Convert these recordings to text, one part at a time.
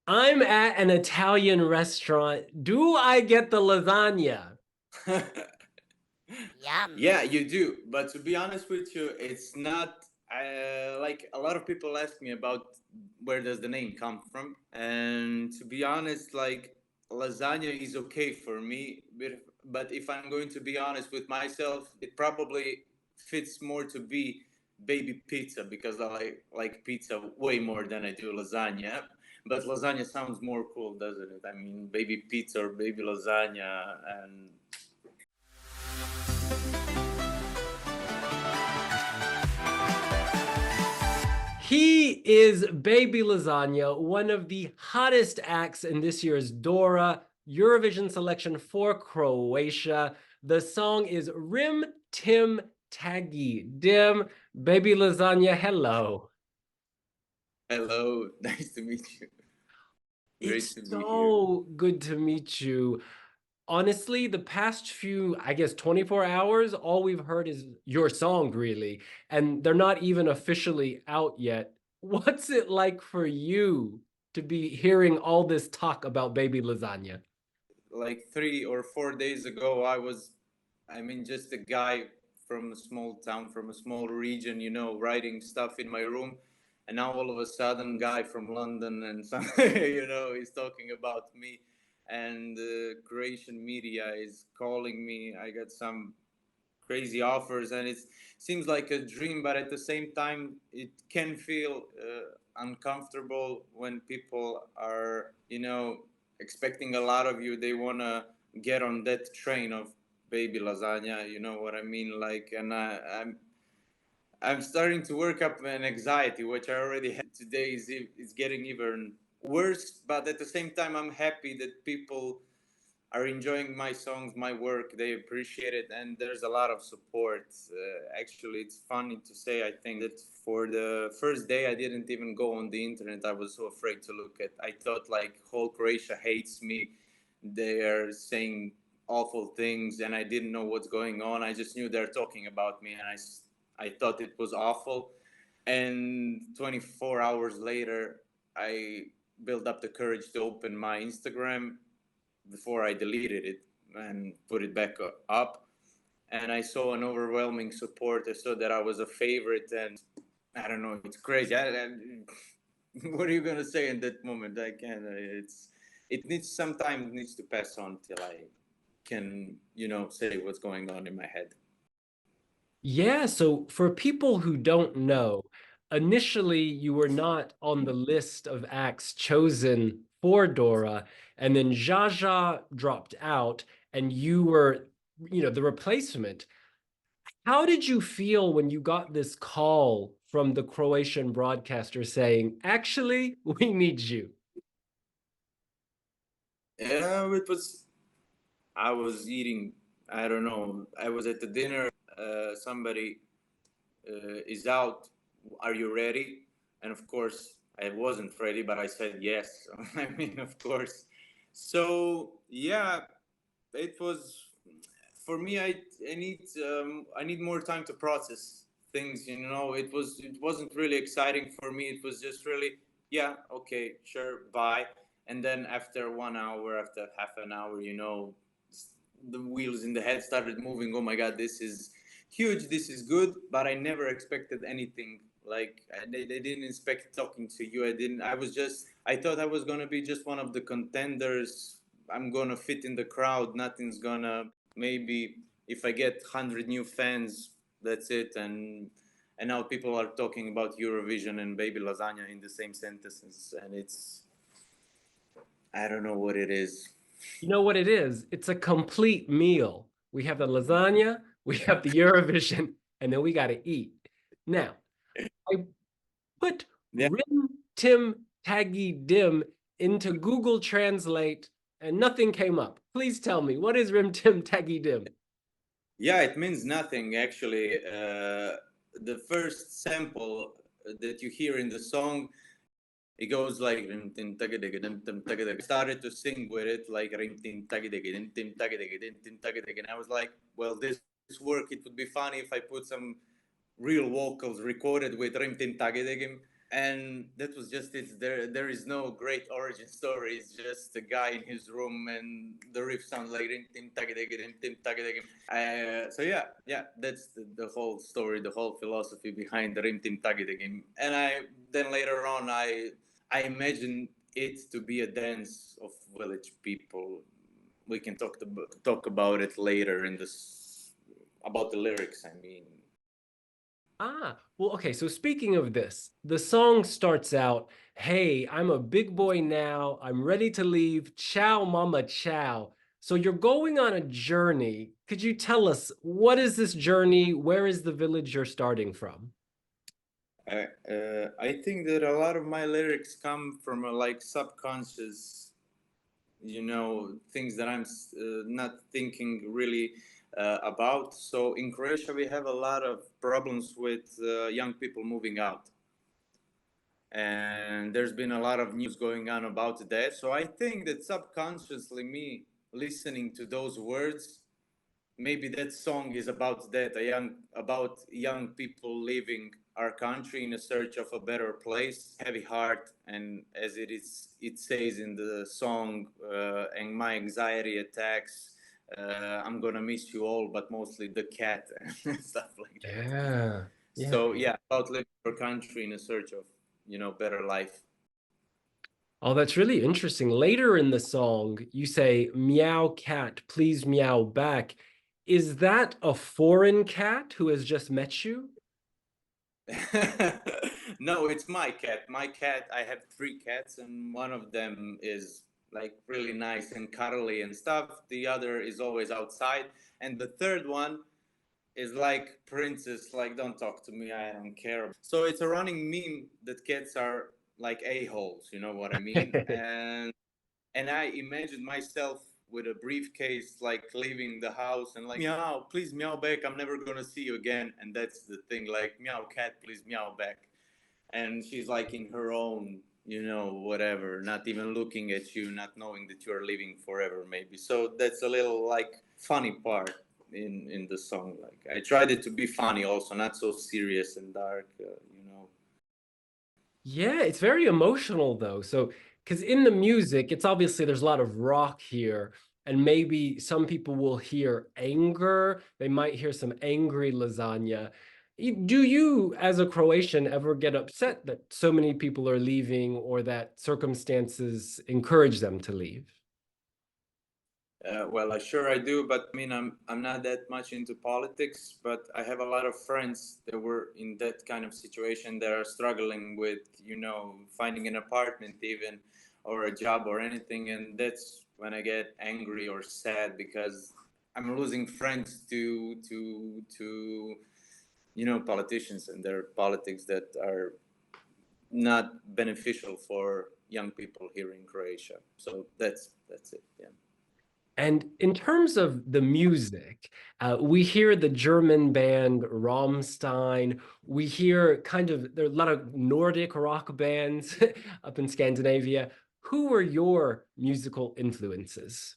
I'm at an Italian restaurant. Do I get the lasagna? Yum. Yeah, you do. But to be honest with you, it's not like a lot of people ask me about where does the name come from. And to be honest, like lasagna is okay for me, but if I'm going to be honest with myself, it probably fits more to be baby pizza because I like pizza way more than I do lasagna. But lasagna sounds more cool, doesn't it? I mean, baby pizza or baby lasagna, and He is Baby Lasagna, one of the hottest acts in this year's Dora Eurovision selection for Croatia. The song is Rim Tim Tagi Dim. Baby Lasagna, hello. hello, nice to meet you. Great It's to be here. so good to meet you. Honestly, the past few, I guess, 24 hours, all we've heard is your song, really. And they're not even officially out yet. What's it like for you to be hearing all this talk about Baby Lasagna? Like 3 or 4 days ago, I mean, just a guy from a small town, from a small region, writing stuff in my room. And now all of a sudden, guy from London and some, he's talking about me. And Croatian media is calling me. I got some crazy offers, and it seems like a dream, but at the same time it can feel uncomfortable when people are expecting a lot of you. They want to get on that train of baby lasagna, you know what I mean, like, and I'm starting to work up an anxiety which I already had. Today is getting even worse, but at the same time I'm happy that people are enjoying my songs, my work. They appreciate it, and there's a lot of support. Actually, it's funny to say. I think that for the first day, I didn't even go on the internet. I was so afraid to look at. I thought like whole Croatia hates me. They are saying awful things, and I didn't know what's going on. I just knew they're talking about me, and I thought it was awful. And 24 hours later, I built up the courage to open my Instagram before I deleted it and put it back up. And I saw an overwhelming support. I saw that I was a favorite, and I don't know. It's crazy. What are you gonna say in that moment? I can't. It needs some time. It needs to pass on till I can, say what's going on in my head. Yeah, so for people who don't know, initially you were not on the list of acts chosen for Dora, and then Zsa Zsa dropped out, and you were, the replacement. How did you feel when you got this call from the Croatian broadcaster saying, actually, we need you? Yeah, it was. I was eating. I don't know. I was at the dinner. Somebody is out. Are you ready? And of course, I wasn't ready, but I said yes. I mean, of course. So yeah, it was for me. I need more time to process things. It wasn't really exciting for me. It was just really, yeah, okay, sure, bye. And then after 1 hour, after half an hour, the wheels in the head started moving. Oh my god, this is huge, this is good, but I never expected anything. Like they didn't expect talking to you. I thought I was gonna be just one of the contenders. I'm gonna fit in the crowd. Nothing's gonna, maybe if I get 100 new fans, that's it. And now people are talking about Eurovision and baby lasagna in the same sentences, and I don't know what it is. You know what it is? It's a complete meal. We have the lasagna, we have the Eurovision, and then we got to eat. Now, I put Yeah. Rim Tim Taggy Dim into Google Translate and nothing came up. Please tell me, what is Rim Tim Taggy Dim? Yeah, it means nothing actually. The first sample that you hear in the song, it goes like rim tim tagadiga dim tim tagadiga. I started to sing with it like rim tim tagadiga dim tim tagadiga dim tim tagadiga, and I was like, well, this work. It would be funny if I put some real vocals recorded with rim tim tagadiga. and that was just it. There is no great origin story. It's just a guy in his room, and the riff sounds like rim tim tagadega rim tim tagadega. So yeah, that's the whole story, the whole philosophy behind the rim tim tagadega. And then later on I imagine it to be a dance of village people. We can talk about it later in this, about the lyrics. I mean. Ah, well, okay. So speaking of this, the song starts out, "Hey, I'm a big boy now. I'm ready to leave. Ciao, mama, ciao." So you're going on a journey. Could you tell us what is this journey? Where is the village you're starting from? I think that a lot of my lyrics come from a like subconscious, things that I'm not thinking really about. So in Croatia, we have a lot of problems with young people moving out, and there's been a lot of news going on about that. So I think that subconsciously, me listening to those words, maybe that song is about that, about young people leaving our country in a search of a better place, heavy heart, and as it says in the song, and my anxiety attacks, I'm gonna miss you all, but mostly the cat and stuff like that. Yeah. Yeah. So yeah, about living our country in a search of better life. Oh, that's really interesting. Later in the song, you say, "Meow cat, please meow back." Is that a foreign cat who has just met you? No, it's my cat. My cat, I have three cats, and one of them is like really nice and cuddly and stuff. The other is always outside, and the third one is like princess, like don't talk to me, I don't care. So it's a running meme that cats are like a-holes, you know what I mean? And I imagined myself with a briefcase, like leaving the house and like, meow, please meow back. I'm never gonna see you again. And that's the thing, like, meow, cat, please meow back. And she's like in her own, whatever, not even looking at you, not knowing that you're living forever, maybe. So that's a little like funny part in the song. Like I tried it to be funny, also not so serious and dark, Yeah, it's very emotional though. So, because in the music, it's obviously there's a lot of rock here, and maybe some people will hear anger. They might hear some angry lasagna. Do you, as a Croatian, ever get upset that so many people are leaving or that circumstances encourage them to leave? Well, I do, but I mean, I'm not that much into politics, but I have a lot of friends that were in that kind of situation that are struggling with, finding an apartment even, or a job or anything, and that's when I get angry or sad because I'm losing friends to politicians and their politics that are not beneficial for young people here in Croatia. So that's it. Yeah. And in terms of the music, we hear the German band Rammstein. We hear there are a lot of Nordic rock bands up in Scandinavia. Who were your musical influences?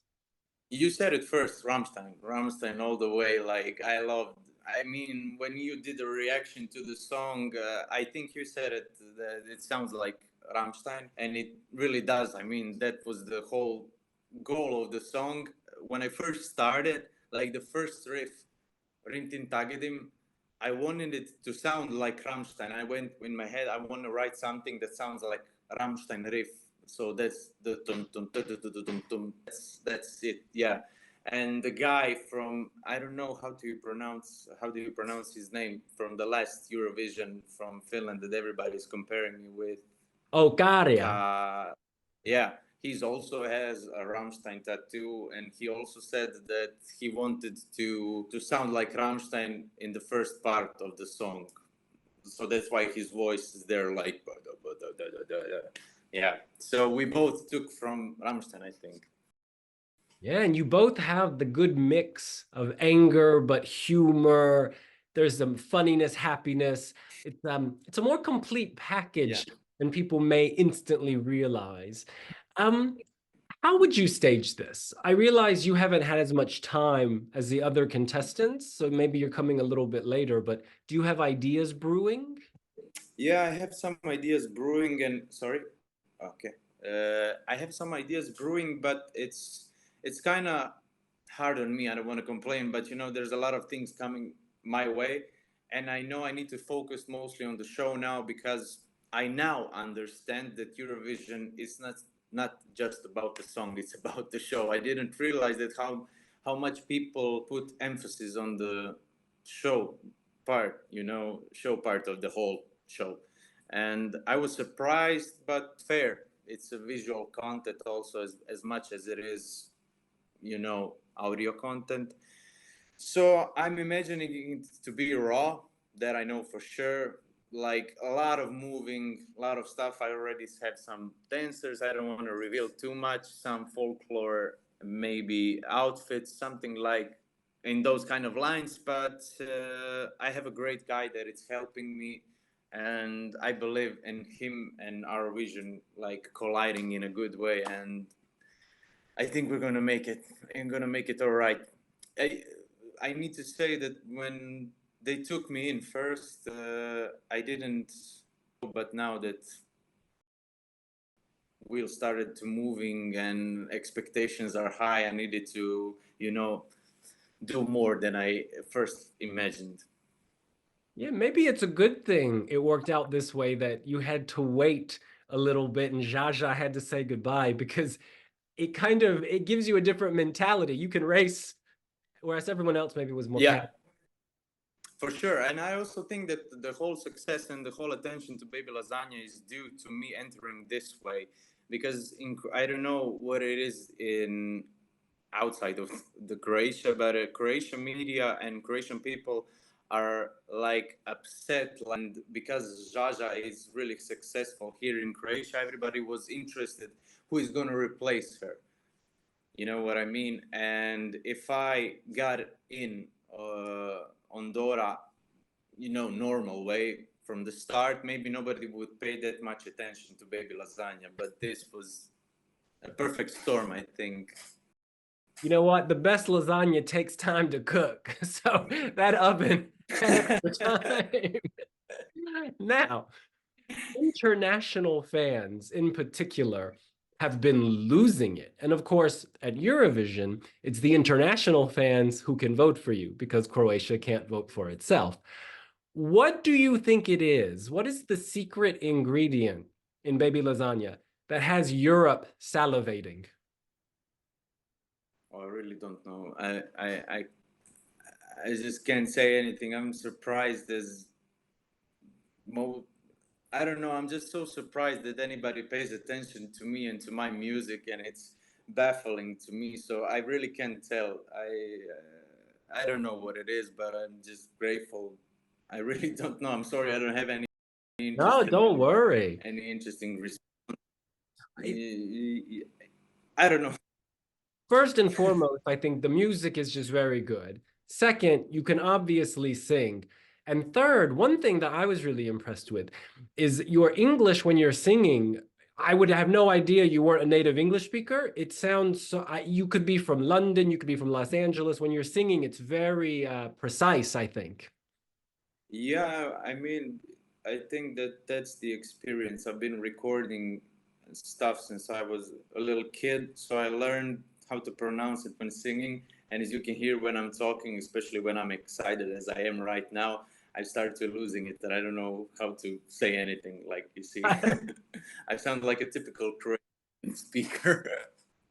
You said it first, Rammstein all the way. Like I loved. I mean, when you did a reaction to the song, I think you said it. That it sounds like Rammstein, and it really does. I mean, that was the whole goal of the song. When I first started, like the first riff, Rintin Tagedim, I wanted it to sound like Rammstein. I went in my head, I want to write something that sounds like Rammstein riff. So that's the tum tum tum tum tum tum tum. That's it. Yeah. And the guy from, I don't know how do you pronounce his name, from the last Eurovision from Finland that everybody is comparing me with. Oh, Garia. Yeah, he's also has a Rammstein tattoo, and he also said that he wanted to sound like Rammstein in the first part of the song. So that's why his voice is there, like yeah. So we both took from Rammstein, I think. Yeah, and you both have the good mix of anger but humor. There's some funniness, happiness. It's a more complete Yeah. package than people may instantly realize. Um, how would you stage this? I realize you haven't had as much time as the other contestants, so maybe you're coming a little bit later, but do you have ideas brewing? Yeah, I have some ideas brewing, and sorry. Okay. I have some ideas brewing, but it's kind of hard on me. I don't want to complain, but there's a lot of things coming my way, and I know I need to focus mostly on the show now because I now understand that Eurovision is not just about the song; it's about the show. I didn't realize that how much people put emphasis on the show part, show part of the whole show. And I was surprised, but fair. It's a visual content also as much as it is, audio content. So I'm imagining it to be raw, that I know for sure. Like a lot of moving, a lot of stuff. I already have some dancers. I don't want to reveal too much. Some folklore, maybe outfits, something like in those kind of lines. But I have a great guy that is helping me, and I believe in him and our vision like colliding in a good way. And I think we're gonna make it. I'm gonna make it all right. I I need to say that when they took me in first, I didn't. But now that wheels started to moving and expectations are high, I needed to, do more than I first imagined. Yeah, maybe it's a good thing it worked out this way that you had to wait a little bit and Zsa Zsa had to say goodbye because it gives you a different mentality. You can race, whereas everyone else maybe was more Yeah, casual. for sure. And I also think that the whole success and the whole attention to Baby Lasagna is due to me entering this way. Because I don't know what it is in outside of the Croatia, but Croatian media and Croatian people are like upset. And because Zsa Zsa is really successful here in Croatia, everybody was interested who is going to replace her. You know what I mean? And if I got in on Dora, normal way from the start, maybe nobody would pay that much attention to Baby Lasagna. But this was a perfect storm, I think. You know what? The best lasagna takes time to cook. So that oven had extra time. Now, international fans in particular have been losing it. And of course, at Eurovision, it's the international fans who can vote for you because Croatia can't vote for itself. What do you think it is? What is the secret ingredient in baby lasagna that has Europe salivating? Oh, I really don't know. I just can't say anything. I'm surprised as mo. I don't know. I'm just so surprised that anybody pays attention to me and to my music, and it's baffling to me. So I really can't tell. I don't know what it is, but I'm just grateful. I really don't know. I'm sorry. I don't have any No, interesting don't worry. any interesting. I, I don't know. First and foremost, I think the music is just very good. Second, you can obviously sing. And third, one thing that I was really impressed with is your English when you're singing. I would have no idea you weren't a native English speaker. It sounds so, you could be from London, you could be from Los Angeles. When you're singing, it's very precise, I think. Yeah, I mean, I think that that's the experience. I've been recording stuff since I was a little kid, so I learned how to pronounce it when singing. And as you can hear when I'm talking, especially when I'm excited as I am right now, I start to losing it that I don't know how to say anything. Like you see, I sound like a typical Croatian speaker.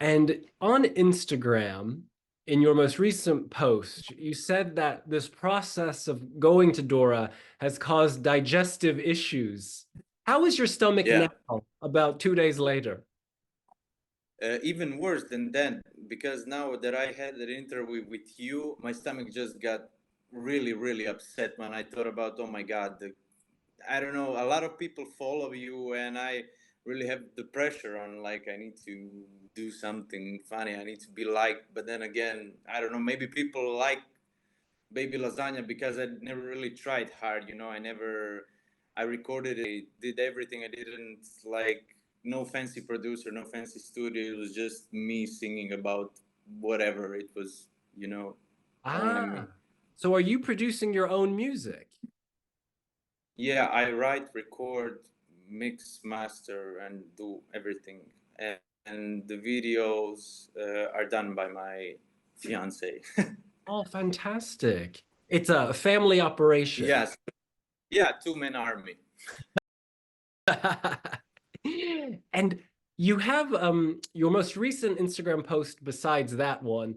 And on Instagram, in your most recent post, you said that this process of going to Dora has caused digestive issues. How is your stomach Yeah. now, about 2 days later? Even worse than that, because now that I had an interview with you, my stomach just got really, really upset when I thought about, oh my God, I don't know, a lot of people follow you, and I really have the pressure on, like, I need to do something funny, I need to be liked. But then again, I don't know, maybe people like Baby Lasagna because I never really tried hard, I recorded it, I did everything. I didn't like, no fancy producer, no fancy studio. It was just me singing about whatever. It was, only me. Ah, so are you producing your own music? Yeah, I write, record, mix, master, and do everything. And the videos are done by my fiance. Oh, fantastic. It's a family operation. Yes, yeah, two-man army. And you have your most recent Instagram post besides that one,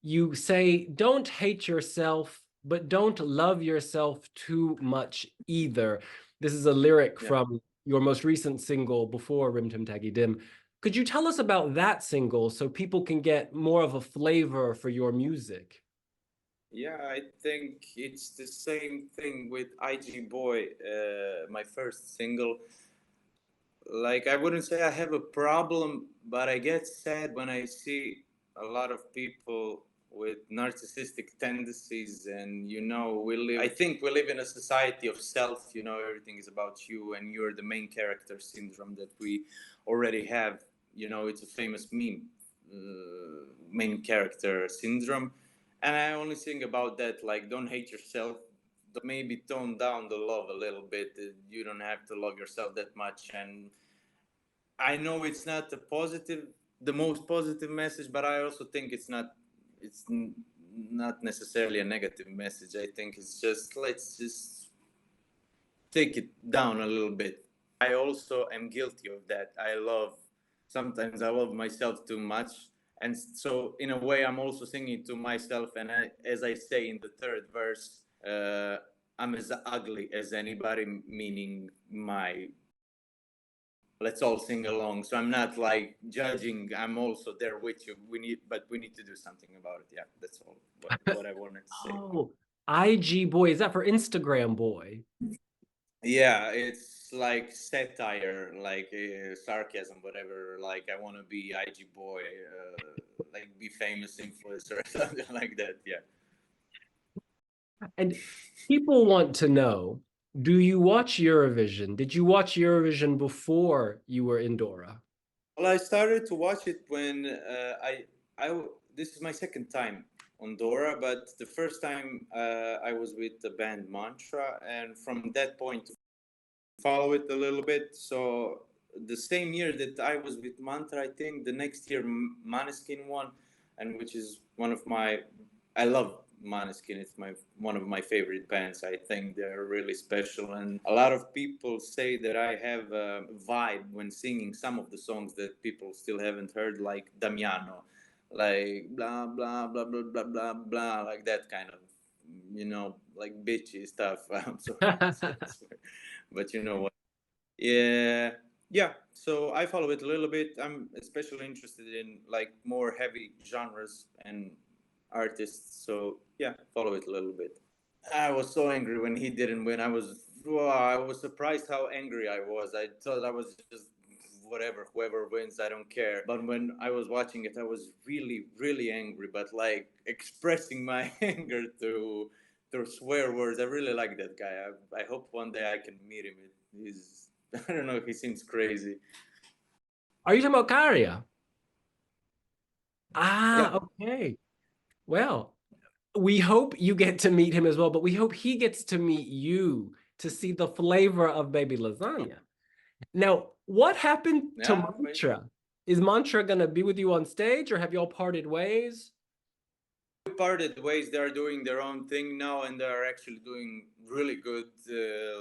you say, don't hate yourself, but don't love yourself too much either. This is a lyric Yeah, from your most recent single before Rim Tim Taggy Dim. Could you tell us about that single so people can get more of a flavor for your music? yeah. I think it's the same thing with IG Boy, my first single. Like, I wouldn't say I have a problem, but I get sad when I see a lot of people with narcissistic tendencies. And I think we live in a society of self. Everything is about you, and you're the main character syndrome that we already have. It's a famous meme, main character syndrome. And I only think about that, like, don't hate yourself, maybe tone down the love a little bit. You don't have to love yourself that much. And I know it's not the most positive message, but I also think it's not necessarily a negative message. I think it's just, let's just take it down a little bit. I also am guilty of that. Sometimes I love myself too much. And so, in a way, I'm also singing to myself. And as I say in the third verse, I'm as ugly as anybody, meaning my let's all sing along. So I'm not like judging. I'm also there with you. But we need to do something about it. Yeah, that's all what I wanted to say. Oh, IG Boy, is that for Instagram Boy? Yeah, it's like satire, like sarcasm, whatever. Like, I want to be IG Boy, like be famous influencer or something like that. Yeah. And people want to know, do you watch Eurovision? Did you watch Eurovision before you were in Dora? Well, I started to watch it when this is my second time on Dora, but the first time I was with the band Mantra, and from that point follow it a little bit. So the same year that I was with Mantra, I think the next year Maneskin won, and which is I love Maneskin. It's one of my favorite bands. I think they're really special, and a lot of people say that I have a vibe when singing some of the songs that people still haven't heard, like Damiano, like blah blah blah blah blah blah blah, like that kind of, like bitchy stuff. I'm sorry to say this, but you know what? Yeah, yeah. So I follow it a little bit. I'm especially interested in like more heavy genres and artists. So yeah, follow it a little bit. I was so angry when he didn't win. I was surprised how angry I was. I thought I was just whatever, whoever wins, I don't care. But when I was watching it, I was really, really angry. But like expressing my anger through swear words. I really like that guy. I hope one day I can meet him. He's I don't know. He seems crazy. Are you talking about Karia? Yeah. Ah, okay. Well, we hope you get to meet him as well, but we hope he gets to meet you to see the flavor of baby lasagna. Now, what happened to Yeah. Mantra? Is Mantra gonna be with you on stage, or have y'all parted ways? Parted ways. They're doing their own thing now, and they're actually doing really good,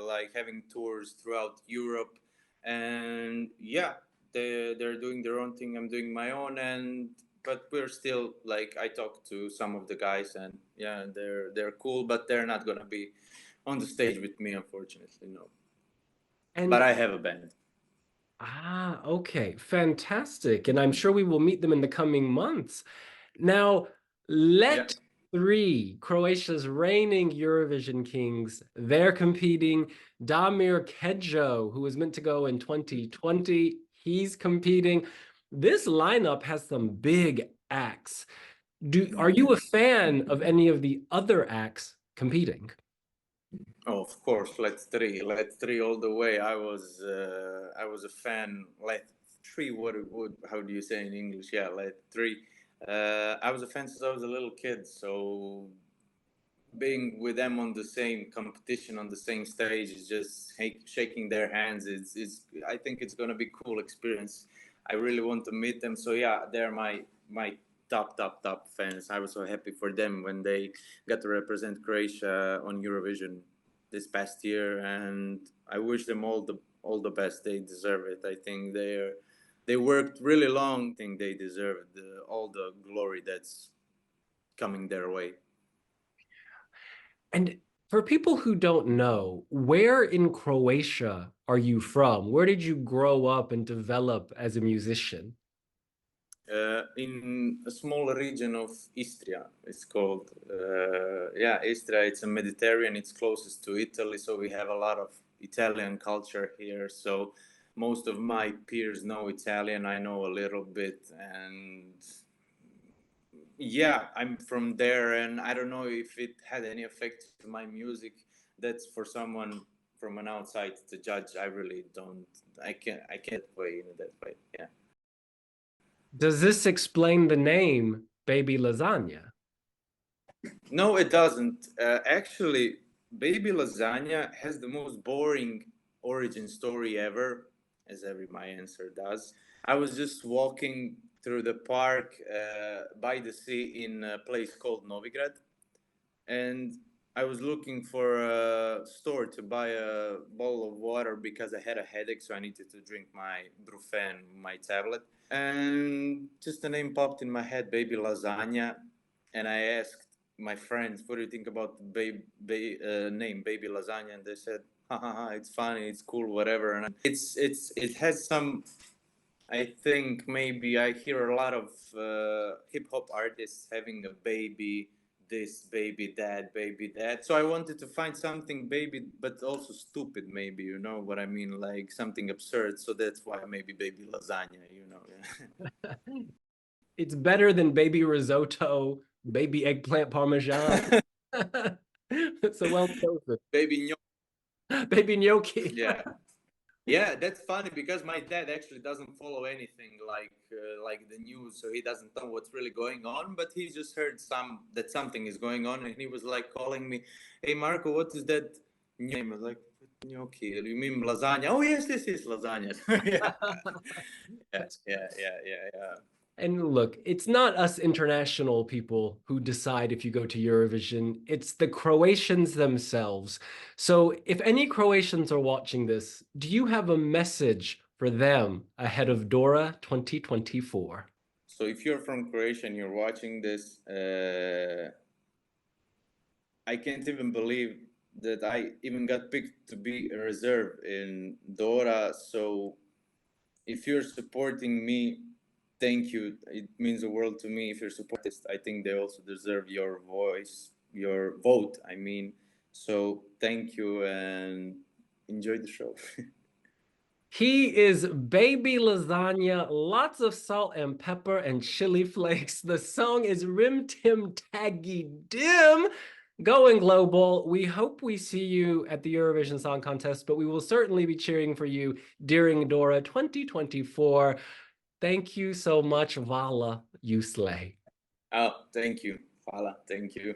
like having tours throughout Europe. And yeah, they're doing their own thing. I'm doing my own, and but we're still like, I talked to some of the guys, and yeah, they're cool, but they're not gonna be on the stage with me, unfortunately. No, but And I have a band. okay, fantastic. And I'm sure we will meet them in the coming months. Now, Yeah. let three, Croatia's reigning Eurovision kings, they're competing. Damir Kedjo, who was meant to go in 2020, he's competing. This lineup has some big acts. Are you a fan of any of the other acts competing? Oh, of course, let three all the way. I was a fan. Let three. How do you say in English? Yeah, let three. I was a fan since I was a little kid. So being with them on the same competition, on the same stage, is just shaking their hands. I think it's going to be a cool experience. I really want to meet them. So yeah, they're my top fans. I was so happy for them when they got to represent Croatia on Eurovision this past year, and I wish them all the best. They deserve it. I think they worked really long. I think they deserve all the glory that's coming their way. And for people who don't know, where in Croatia are you from? Where did you grow up and develop as a musician? In a small region of Istria, it's called. Yeah, Istria, it's a Mediterranean, it's closest to Italy, so we have a lot of Italian culture here. So most of my peers know Italian, I know a little bit, and yeah, I'm from there, and I don't know if it had any effect to my music. That's for someone from an outside to judge. I really don't. I can't way in that way. Yeah. Does this explain the name Baby Lasagna? No, it doesn't. Actually, Baby Lasagna has the most boring origin story ever, as every my answer does. I was just walking through the park by the sea in a place called Novigrad, and I was looking for a store to buy a bottle of water because I had a headache, so I needed to drink my Brufen, my tablet. And just the name popped in my head, Baby Lasagna, and I asked my friends, "What do you think about the name Baby Lasagna?" And they said, "Ha ha ha! It's funny, it's cool, whatever." And it has some. I think maybe I hear a lot of hip hop artists having a baby this, baby that, baby that. So I wanted to find something baby, but also stupid, maybe, you know what I mean? Like something absurd. So that's why maybe Baby Lasagna, you know. It's better than baby risotto, baby eggplant parmesan. So well chosen. Baby Baby gnocchi. Yeah. Yeah, that's funny because my dad actually doesn't follow anything like the news, so he doesn't know what's really going on. But he just heard that something is going on, and he was like calling me, "Hey Marco, what is that name?" I was like, "Gnocchi? You mean lasagna?" "Oh yes, lasagna." Yeah, yeah. And look, it's not us international people who decide if you go to Eurovision, it's the Croatians themselves. So if any Croatians are watching this, do you have a message for them ahead of Dora 2024? So if you're from Croatia and you're watching this, I can't even believe that I even got picked to be a reserve in Dora. So if you're supporting me, thank you. It means the world to me. If you're supporting this, I think they also deserve your voice, your vote, I mean. So thank you and enjoy the show. He is Baby Lasagna, lots of salt and pepper and chili flakes. The song is Rim Tim Tagi Dim. Going global. We hope we see you at the Eurovision Song Contest, but we will certainly be cheering for you during Dora 2024. Thank you so much, Vala. You slay. Oh, thank you. Hvala, thank you.